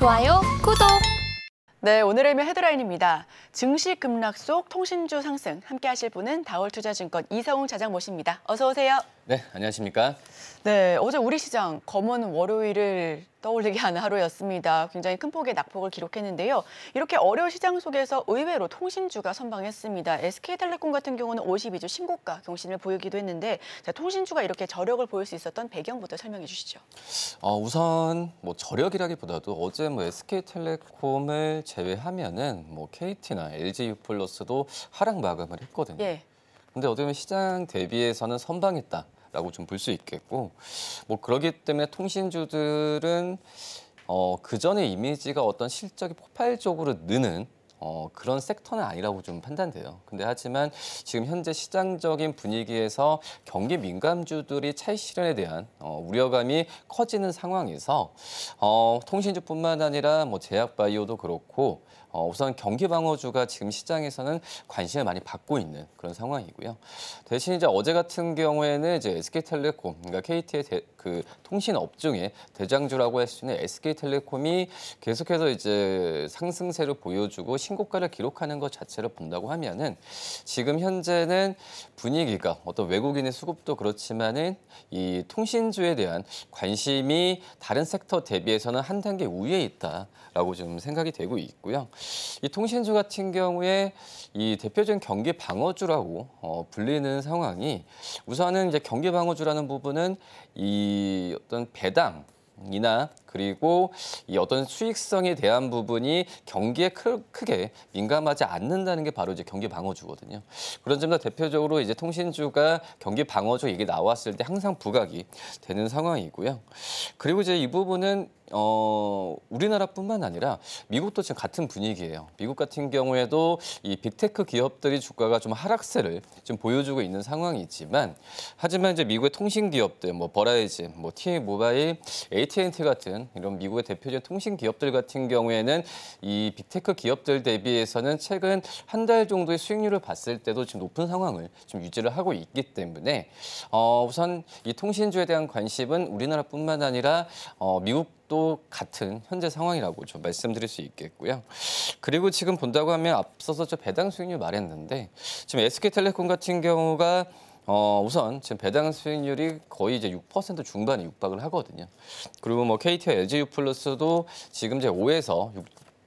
좋아요, 구독! 네, 오늘의 헤드라인입니다. 증시 급락 속 통신주 상승 함께 하실 분은 다올투자증권 이성웅 차장 모십니다. 어서 오세요. 네, 안녕하십니까? 네, 어제 우리 시장 검은 월요일을 떠올리게 하는 하루였습니다. 굉장히 큰 폭의 낙폭을 기록했는데요. 이렇게 어려운 시장 속에서 의외로 통신주가 선방했습니다. SK텔레콤 같은 경우는 52주 신고가 경신을 보이기도 했는데 자, 통신주가 이렇게 저력을 보일 수 있었던 배경부터 설명해 주시죠. 우선 저력이라기보다도 어제 SK텔레콤을 제외하면은 KT나 LG유플러스도 하락 마감을 했거든요. 예. 근데 어떻게 보면 시장 대비해서는 선방했다라고 좀 볼 수 있겠고, 그렇기 때문에 통신주들은 그 전의 이미지가 어떤 실적이 폭발적으로 느는 그런 섹터는 아니라고 좀 판단돼요. 근데 하지만 지금 현재 시장적인 분위기에서 경기 민감주들이 차익 실현에 대한 우려감이 커지는 상황에서 통신주뿐만 아니라 제약바이오도 그렇고 우선 경기 방어주가 지금 시장에서는 관심을 많이 받고 있는 그런 상황이고요. 대신 이제 어제 같은 경우에는 이제 SK텔레콤, 그러니까 KT의 그 통신 업종의 대장주라고 할 수 있는 SK텔레콤이 계속해서 이제 상승세를 보여주고 신고가를 기록하는 것 자체를 본다고 하면은 지금 현재는 분위기가 어떤 외국인의 수급도 그렇지만은 이 통신주에 대한 관심이 다른 섹터 대비해서는 한 단계 우위에 있다라고 좀 생각이 되고 있고요. 이 통신주 같은 경우에 이 대표적인 경기 방어주라고 불리는 상황이 우선은 이제 경기 방어주라는 부분은 이 어떤 배당이나 그리고 이 어떤 수익성에 대한 부분이 경기에 크게 민감하지 않는다는 게 바로 이제 경기 방어주거든요. 그런 점에서 대표적으로 이제 통신주가 경기 방어주 얘기 나왔을 때 항상 부각이 되는 상황이고요. 그리고 이제 이 부분은 우리나라뿐만 아니라 미국도 지금 같은 분위기예요. 미국 같은 경우에도 이 빅테크 기업들이 주가가 좀 하락세를 좀 보여주고 있는 상황이지만 하지만 이제 미국의 통신 기업들 버라이즌, T-모바일, AT&T 같은 이런 미국의 대표적인 통신 기업들 같은 경우에는 이 빅테크 기업들 대비해서는 최근 한 달 정도의 수익률을 봤을 때도 지금 높은 상황을 좀 유지를 하고 있기 때문에 우선 이 통신주에 대한 관심은 우리나라뿐만 아니라 미국도 같은 현재 상황이라고 좀 말씀드릴 수 있겠고요. 그리고 지금 본다고 하면 앞서서 저 배당 수익률 말했는데 지금 SK텔레콤 같은 경우가 우선 지금 배당 수익률이 거의 이제 6% 중반에 육박을 하거든요. 그리고 KT와 LG유플러스도 지금 이제 5에서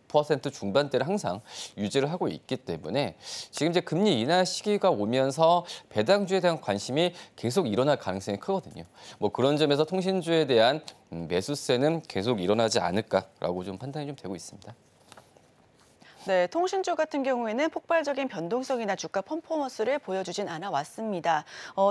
6% 중반대를 항상 유지를 하고 있기 때문에 지금 이제 금리 인하 시기가 오면서 배당주에 대한 관심이 계속 일어날 가능성이 크거든요. 그런 점에서 통신주에 대한 매수세는 계속 일어나지 않을까라고 좀 판단이 좀 되고 있습니다. 네, 통신주 같은 경우에는 폭발적인 변동성이나 주가 퍼포먼스를 보여주진 않아 왔습니다.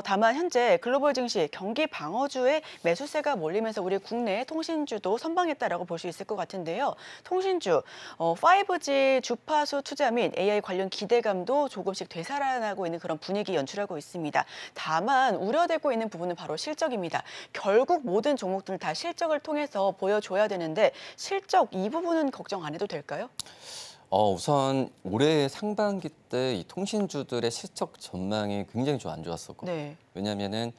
다만 현재 글로벌 증시 경기 방어주에 매수세가 몰리면서 우리 국내 통신주도 선방했다라고 볼 수 있을 것 같은데요. 통신주, 5G 주파수 투자 및 AI 관련 기대감도 조금씩 되살아나고 있는 그런 분위기 연출하고 있습니다. 다만 우려되고 있는 부분은 바로 실적입니다. 결국 모든 종목들 다 실적을 통해서 보여줘야 되는데 실적 이 부분은 걱정 안 해도 될까요? 우선 올해 상반기 때 이 통신주들의 실적 전망이 굉장히 좀 안 좋았었거든요. 네. 왜냐하면은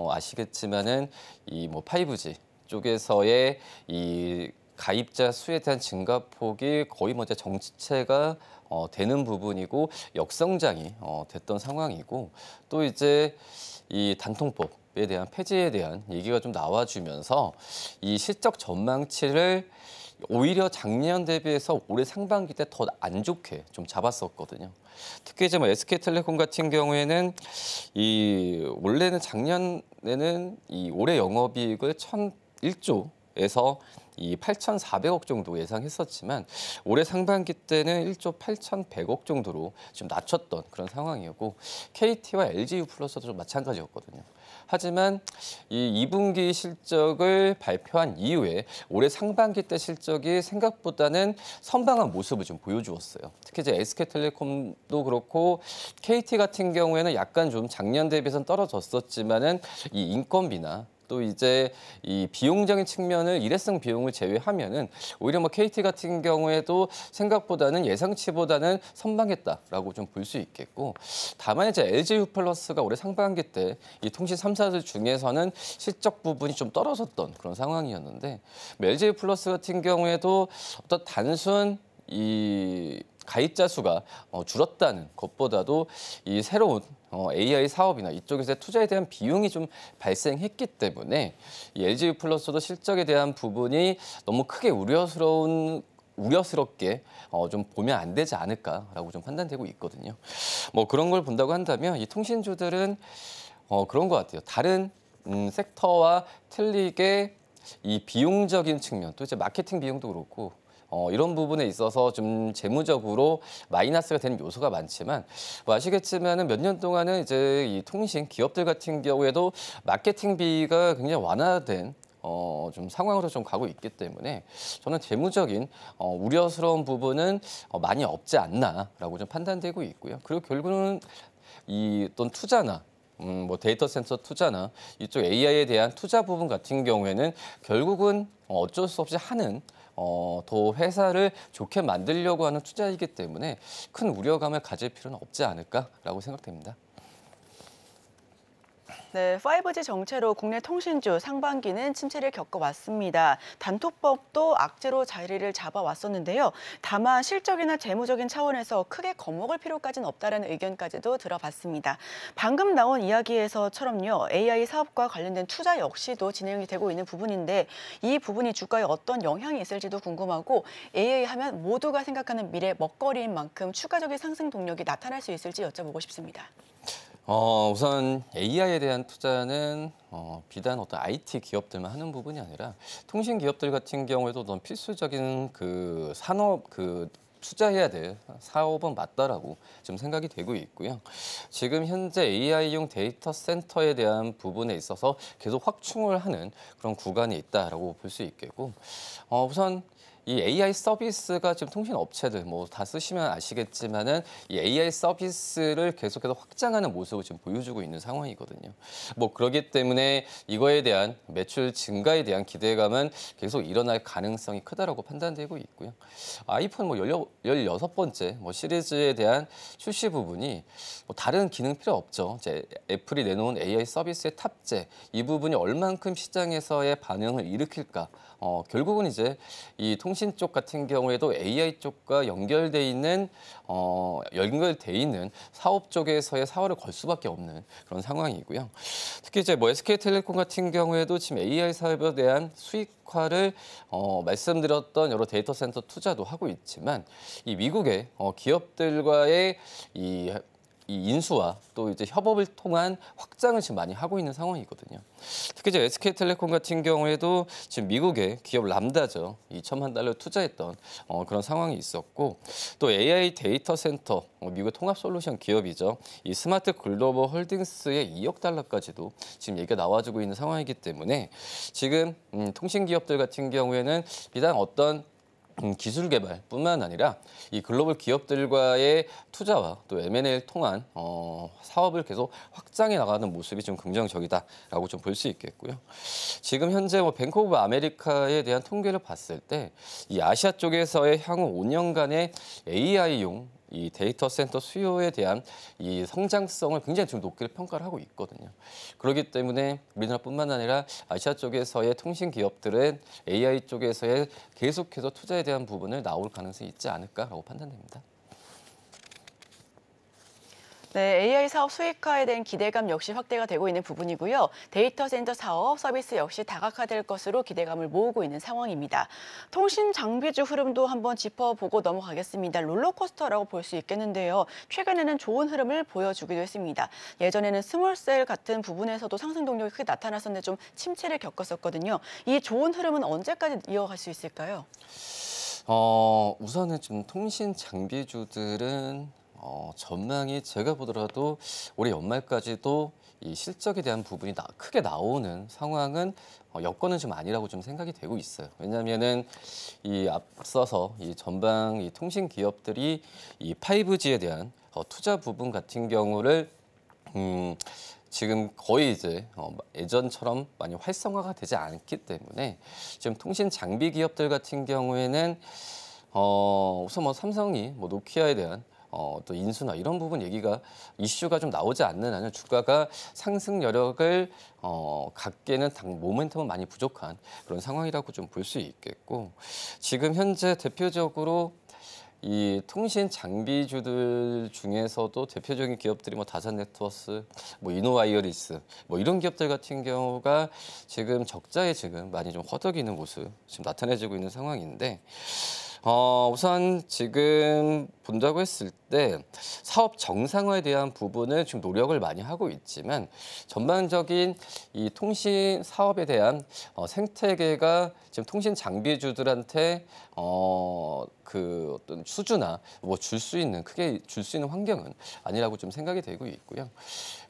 아시겠지만은 이 5G 쪽에서의 이 가입자 수에 대한 증가폭이 거의 이제 정체가 되는 부분이고 역성장이 됐던 상황이고 또 이제 이 단통법에 대한 폐지에 대한 얘기가 좀 나와주면서 이 실적 전망치를 오히려 작년 대비해서 올해 상반기 때 더 안 좋게 좀 잡았었거든요. 특히 이제 SK텔레콤 같은 경우에는 원래는 작년에는 이 올해 영업이익을 1,001조에서 이 8,400억 정도 예상했었지만 올해 상반기 때는 1조 8,100억 정도로 좀 낮췄던 그런 상황이었고 KT와 LG유플러스도 좀 마찬가지였거든요. 하지만 이 2분기 실적을 발표한 이후에 올해 상반기 때 실적이 생각보다는 선방한 모습을 좀 보여주었어요. 특히 이제 SK텔레콤도 그렇고 KT 같은 경우에는 약간 좀 작년 대비해서는 떨어졌었지만은 이 인건비나 또 이제 이 비용적인 측면을 일회성 비용을 제외하면은 오히려 뭐 KT 같은 경우에도 생각보다는 예상치보다는 선방했다라고 좀 볼 수 있겠고, 다만 이제 LG유플러스가 올해 상반기 때 이 통신 3사들 중에서는 실적 부분이 좀 떨어졌던 그런 상황이었는데, LG유플러스 같은 경우에도 어떤 단순 이 가입자 수가 줄었다는 것보다도 이 새로운 AI 사업이나 이쪽에서의 투자에 대한 비용이 좀 발생했기 때문에 이 LG유플러스도 실적에 대한 부분이 너무 크게 우려스럽게 좀 보면 안 되지 않을까라고 좀 판단되고 있거든요. 뭐 그런 걸 본다고 한다면 이 통신주들은 그런 것 같아요. 다른 섹터와 틀리게 이 비용적인 측면, 또 이제 마케팅 비용도 그렇고 이런 부분에 있어서 좀 재무적으로 마이너스가 되는 요소가 많지만, 뭐 아시겠지만은 몇 년 동안은 이제 이 통신 기업들 같은 경우에도 마케팅비가 굉장히 완화된 좀 상황으로 좀 가고 있기 때문에 저는 재무적인 우려스러운 부분은 많이 없지 않나라고 좀 판단되고 있고요. 그리고 결국은 이 어떤 투자나 뭐 데이터 센터 투자나 이쪽 AI에 대한 투자 부분 같은 경우에는 결국은 어쩔 수 없이 하는 더 회사를 좋게 만들려고 하는 투자이기 때문에 큰 우려감을 가질 필요는 없지 않을까라고 생각됩니다. 네, 5G 정체로 국내 통신주 상반기는 침체를 겪어왔습니다. 단톡법도 악재로 자리를 잡아왔었는데요. 다만 실적이나 재무적인 차원에서 크게 겁먹을 필요까지는 없다는 의견까지도 들어봤습니다. 방금 나온 이야기에서처럼요, AI 사업과 관련된 투자 역시도 진행이 되고 있는 부분인데, 이 부분이 주가에 어떤 영향이 있을지도 궁금하고, AI 하면 모두가 생각하는 미래 먹거리인 만큼 추가적인 상승 동력이 나타날 수 있을지 여쭤보고 싶습니다. 우선 AI에 대한 투자는 비단 어떤 IT 기업들만 하는 부분이 아니라 통신 기업들 같은 경우에도 어떤 필수적인 그 산업 투자해야 될 사업은 맞다라고 지금 생각이 되고 있고요. 지금 현재 AI용 데이터 센터에 대한 부분에 있어서 계속 확충을 하는 그런 구간이 있다라고 볼 수 있겠고, 우선 이 AI 서비스가 지금 통신 업체들 뭐 다 쓰시면 아시겠지만은 이 AI 서비스를 계속해서 확장하는 모습을 지금 보여주고 있는 상황이거든요. 뭐 그렇기 때문에 이거에 대한 매출 증가에 대한 기대감은 계속 일어날 가능성이 크다라고 판단되고 있고요. 아이폰 뭐 16번째 뭐 시리즈에 대한 출시 부분이 뭐 다른 기능 필요 없죠. 이제 애플이 내놓은 AI 서비스의 탑재, 이 부분이 얼만큼 시장에서의 반응을 일으킬까? 결국은 이제 이 통신 쪽 같은 경우에도 AI 쪽과 연결돼 있는 사업 쪽에서의 사활을 걸 수밖에 없는 그런 상황이고요. 특히 이제 뭐 SK텔레콤 같은 경우에도 지금 AI 사업에 대한 수익화를 말씀드렸던 여러 데이터 센터 투자도 하고 있지만, 이 미국의 기업들과의 이 인수와 또 이제 협업을 통한 확장을 지금 많이 하고 있는 상황이거든요. 특히 이제 SK텔레콤 같은 경우에도 지금 미국의 기업 람다죠. 2천만 달러 투자했던 그런 상황이 있었고, 또 AI 데이터 센터, 미국의 통합 솔루션 기업이죠. 이 스마트 글로벌 홀딩스의 2억 달러까지도 지금 얘기가 나와주고 있는 상황이기 때문에 지금 통신 기업들 같은 경우에는 비단 어떤 기술 개발뿐만 아니라 이 글로벌 기업들과의 투자와 또 M&A를 통한 사업을 계속 확장해 나가는 모습이 좀 긍정적이다라고 좀 볼 수 있겠고요. 지금 현재 뭐 뱅크 오브 아메리카에 대한 통계를 봤을 때 이 아시아 쪽에서의 향후 5년간의 AI용 이 데이터 센터 수요에 대한 이 성장성을 굉장히 좀 높게 평가를 하고 있거든요. 그렇기 때문에 우리나라뿐만 아니라 아시아 쪽에서의 통신 기업들은 AI 쪽에서의 계속해서 투자에 대한 부분을 나올 가능성이 있지 않을까라고 판단됩니다. 네, AI 사업 수익화에 대한 기대감 역시 확대가 되고 있는 부분이고요. 데이터 센터 사업, 서비스 역시 다각화될 것으로 기대감을 모으고 있는 상황입니다. 통신 장비주 흐름도 한번 짚어보고 넘어가겠습니다. 롤러코스터라고 볼 수 있겠는데요. 최근에는 좋은 흐름을 보여주기도 했습니다. 예전에는 스몰셀 같은 부분에서도 상승 동력이 크게 나타났었는데 좀 침체를 겪었었거든요. 이 좋은 흐름은 언제까지 이어갈 수 있을까요? 우선은 좀 통신 장비주들은 전망이 제가 보더라도 올해 연말까지도 이 실적에 대한 부분이 크게 나오는 상황은 여건은 좀 아니라고 좀 생각이 되고 있어요. 왜냐하면은 이 앞서서 이 전방 이 통신 기업들이 이 5G에 대한 투자 부분 같은 경우를 지금 거의 이제 예전처럼 많이 활성화가 되지 않기 때문에 지금 통신 장비 기업들 같은 경우에는 우선 뭐 삼성이 뭐 노키아에 대한 또 인수나 이런 부분 얘기가 이슈가 좀 나오지 않는 한은 주가가 상승 여력을 갖기에는 당 모멘텀은 많이 부족한 그런 상황이라고 좀 볼 수 있겠고 지금 현재 대표적으로 이 통신 장비주들 중에서도 대표적인 기업들이 뭐 다산 네트워스, 뭐 이노와이어리스, 뭐 이런 기업들 같은 경우가 지금 적자에 지금 많이 좀 허덕이는 모습 지금 나타내지고 있는 상황인데 우선 지금 본다고 했을 때 사업 정상화에 대한 부분을 지금 노력을 많이 하고 있지만 전반적인 이 통신 사업에 대한 생태계가 지금 통신 장비주들한테 그 어떤 수주나 뭐 줄 수 있는 크게 줄 수 있는 환경은 아니라고 좀 생각이 되고 있고요.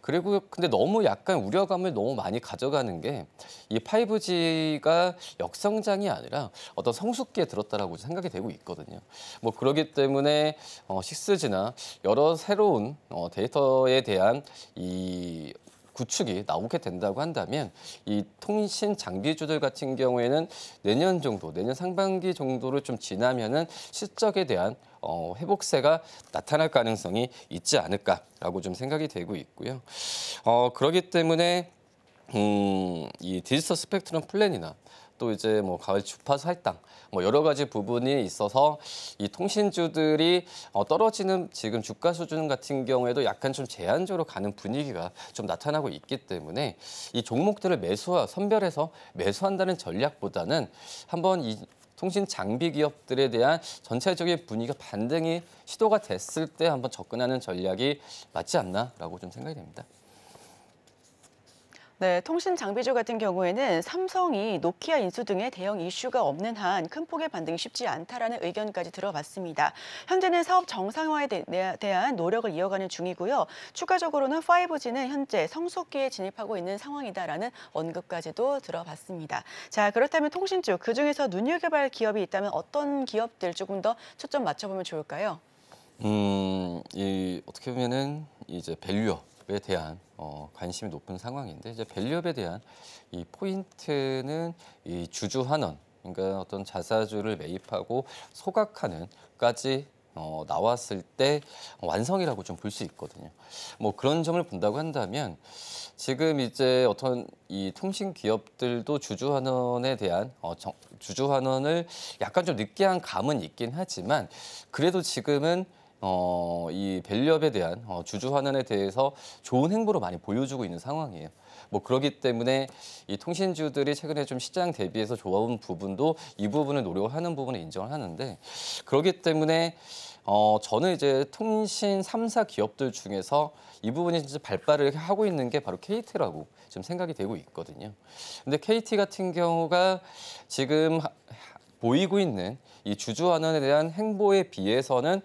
그리고 근데 너무 약간 우려감을 너무 많이 가져가는 게 이 5G가 역성장이 아니라 어떤 성숙기에 들었다라고 생각이 되고 있거든요. 뭐 그렇기 때문에 6G나 여러 새로운 데이터에 대한 이 구축이 나오게 된다고 한다면 이 통신 장비주들 같은 경우에는 내년 정도, 내년 상반기 정도를 좀 지나면은 실적에 대한 회복세가 나타날 가능성이 있지 않을까라고 좀 생각이 되고 있고요. 그렇기 때문에 이 디지털 스펙트럼 플랜이나 또 이제 뭐 가을 주파수 할당 뭐 여러 가지 부분이 있어서 이 통신주들이 떨어지는 지금 주가 수준 같은 경우에도 약간 좀 제한적으로 가는 분위기가 좀 나타나고 있기 때문에 이 종목들을 선별해서 매수한다는 전략보다는 한번 이 통신 장비 기업들에 대한 전체적인 분위기가 반등이 시도가 됐을 때 한번 접근하는 전략이 맞지 않나라고 좀 생각이 됩니다. 네, 통신 장비주 같은 경우에는 삼성이 노키아 인수 등의 대형 이슈가 없는 한 큰 폭의 반등이 쉽지 않다라는 의견까지 들어봤습니다. 현재는 사업 정상화에 대한 노력을 이어가는 중이고요. 추가적으로는 5G는 현재 성숙기에 진입하고 있는 상황이다라는 언급까지도 들어봤습니다. 자, 그렇다면 통신주 그중에서 눈여겨볼 기업이 있다면 어떤 기업들 조금 더 초점 맞춰보면 좋을까요? 이 어떻게 보면은 이제 밸류업에 대한 관심이 높은 상황인데 이제 밸류업에 대한 이 포인트는 이 주주 환원, 그러니까 어떤 자사주를 매입하고 소각하는까지 나왔을 때 완성이라고 좀 볼 수 있거든요. 뭐 그런 점을 본다고 한다면 지금 이제 어떤 이 통신 기업들도 주주 환원에 대한 주주 환원을 약간 좀 늦게 한 감은 있긴 하지만 그래도 지금은 이 밸류업에 대한 주주 환원에 대해서 좋은 행보로 많이 보여주고 있는 상황이에요. 뭐 그렇기 때문에 이 통신주들이 최근에 좀 시장 대비해서 좋아온 부분도 이 부분을 노력을 하는 부분을 인정을 하는데 그렇기 때문에 저는 이제 통신 3사 기업들 중에서 이 부분이 진짜 발발을 하고 있는 게 바로 KT라고 지금 생각이 되고 있거든요. 근데 KT 같은 경우가 지금 보이고 있는 이 주주 환원에 대한 행보에 비해서는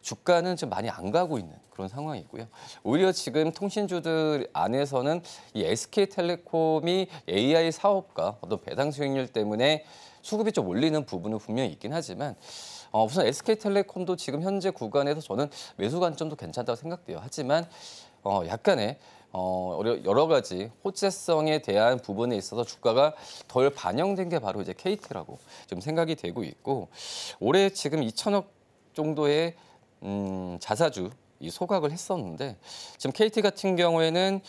주가는 좀 많이 안 가고 있는 그런 상황이고요. 오히려 지금 통신주들 안에서는 이 SK텔레콤이 AI 사업과 어떤 배당 수익률 때문에 수급이 좀 올리는 부분은 분명히 있긴 하지만 우선 SK텔레콤도 지금 현재 구간에서 저는 매수 관점도 괜찮다고 생각돼요. 하지만 약간의 여러 가지 호재성에 대한 부분에 있어서 주가가 덜 반영된 게 바로 이제 KT라고 좀 생각이 되고 있고 올해 지금 2천억 정도의 자사주 이 소각을 했었는데 지금 KT 같은 경우에는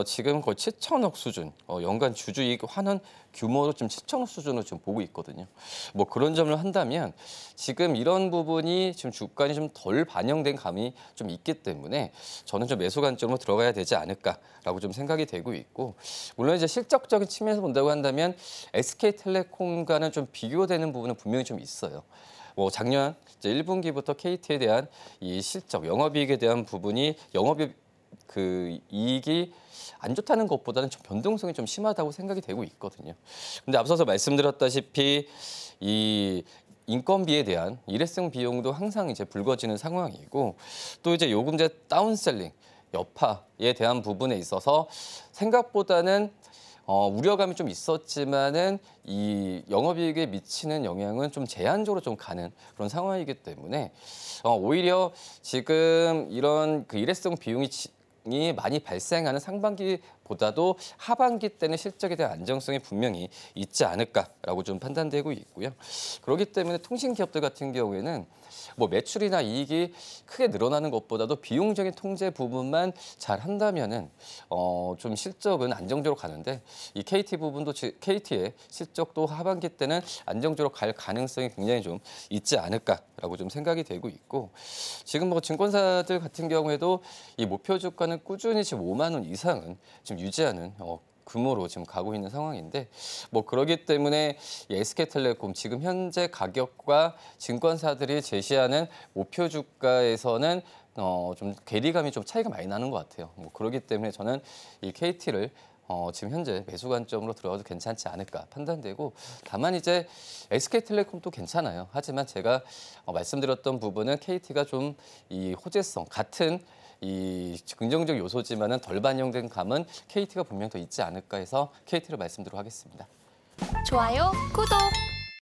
지금 거의 7천억 수준, 연간 주주이익 환원 규모로 좀 7천억 수준으로 지금 보고 있거든요. 뭐 그런 점을 한다면 지금 이런 부분이 지금 주가에 좀 덜 반영된 감이 좀 있기 때문에 저는 좀 매수 관점으로 들어가야 되지 않을까라고 좀 생각이 되고 있고 물론 이제 실적적인 측면에서 본다고 한다면 SK텔레콤과는 좀 비교되는 부분은 분명히 좀 있어요. 뭐 작년 이제 1분기부터 KT에 대한 이 실적, 영업이익에 대한 부분이 영업이익 그 이익이 안 좋다는 것보다는 좀 변동성이 좀 심하다고 생각이 되고 있거든요. 근데 앞서서 말씀드렸다시피 이 인건비에 대한 일회성 비용도 항상 이제 불거지는 상황이고 또 이제 요금제 다운셀링, 여파에 대한 부분에 있어서 생각보다는 우려감이 좀 있었지만은 이 영업이익에 미치는 영향은 좀 제한적으로 좀 가는 그런 상황이기 때문에 오히려 지금 이런 그 일회성 비용이 많이 발생하는 상반기보다도 하반기 때는 실적에 대한 안정성이 분명히 있지 않을까라고 좀 판단되고 있고요. 그렇기 때문에 통신기업들 같은 경우에는 뭐 매출이나 이익이 크게 늘어나는 것보다도 비용적인 통제 부분만 잘 한다면은 좀 실적은 안정적으로 가는데 이 KT 부분도 KT의 실적도 하반기 때는 안정적으로 갈 가능성이 굉장히 좀 있지 않을까라고 좀 생각이 되고 있고 지금 뭐 증권사들 같은 경우에도 이 목표 주가는 꾸준히 지금 5만 원 이상은 지금 유지하는 규모로 지금 가고 있는 상황인데 뭐 그러기 때문에 이 SK텔레콤 지금 현재 가격과 증권사들이 제시하는 목표 주가에서는 좀 괴리감이 좀 차이가 많이 나는 것 같아요. 뭐 그러기 때문에 저는 이 KT를 지금 현재 매수 관점으로 들어가도 괜찮지 않을까 판단되고 다만 이제 SK텔레콤도 괜찮아요. 하지만 제가 말씀드렸던 부분은 KT가 좀 이 호재성 같은 이 긍정적 요소지만은 덜 반영된 감은 KT가 분명 더 있지 않을까 해서 KT를 말씀드리도록 하겠습니다. 좋아요, 구독!